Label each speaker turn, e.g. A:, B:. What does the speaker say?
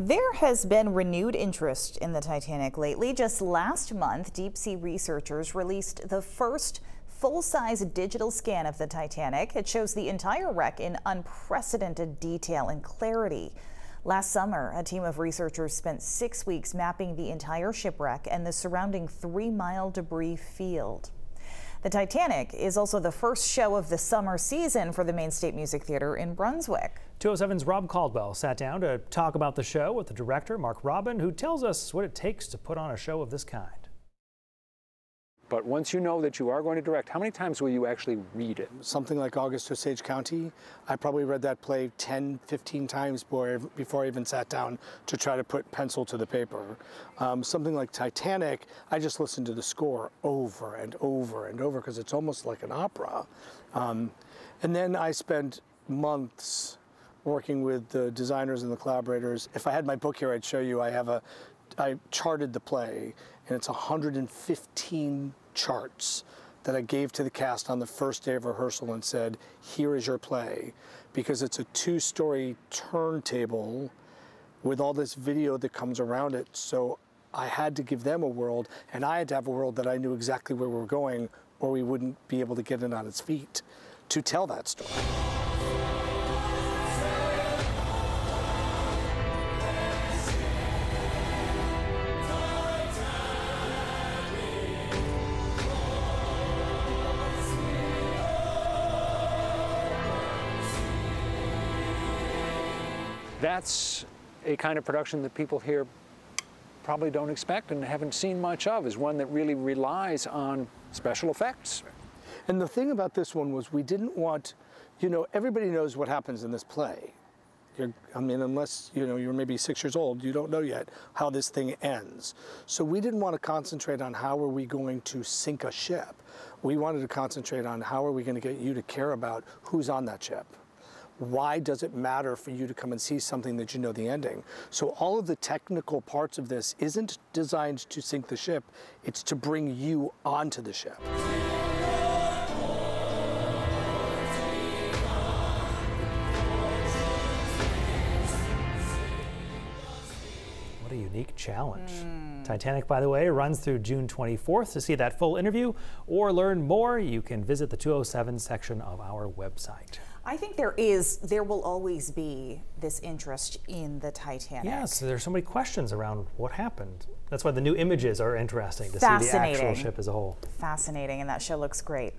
A: There has been renewed interest in the Titanic lately. Just last month, deep-sea researchers released the first full-size digital scan of the Titanic. It shows the entire wreck in unprecedented detail and clarity. Last summer, a team of researchers spent 6 weeks mapping the entire shipwreck and the surrounding 3-mile debris field. The Titanic is also the first show of the summer season for the Maine State Music Theatre in Brunswick.
B: 207's Rob Caldwell sat down to talk about the show with the director, Mark Robin, who tells us what it takes to put on a show of this kind.
C: But once you know that you are going to direct, how many times will you actually read it?
D: Something like August Osage County, I probably read that play 10, 15 times before I even sat down to try to put pencil to the paper. Something like Titanic, I just listened to the score over and over and over because it's almost like an opera. And then I spent months working with the designers and the collaborators. If I had my book here, I'd show you. I charted the play, and it's 115 charts that I gave to the cast on the first day of rehearsal and said, here is your play, because it's a 2-story turntable with all this video that comes around it. So I had to give them a world, and I had to have a world that I knew exactly where we were going, or we wouldn't be able to get it on its feet to tell that story.
C: That's a kind of production that people here probably don't expect and haven't seen much of, is one that really relies on special effects.
D: And the thing about this one was we didn't want, everybody knows what happens in this play. Unless, you're maybe 6 years old, you don't know yet how this thing ends. So we didn't want to concentrate on how are we going to sink a ship. We wanted to concentrate on how are we going to get you to care about who's on that ship. Why does it matter for you to come and see something that you know the ending? So all of the technical parts of this isn't designed to sink the ship, it's to bring you onto the ship.
B: What a unique challenge. Titanic, by the way, runs through June 24th. To see that full interview or learn more, you can visit the 207 section of our website.
A: I think there will always be this interest in the Titanic.
B: Yes, there's so many questions around what happened. That's why the new images are interesting to see the actual ship as a whole.
A: Fascinating, and that show looks great.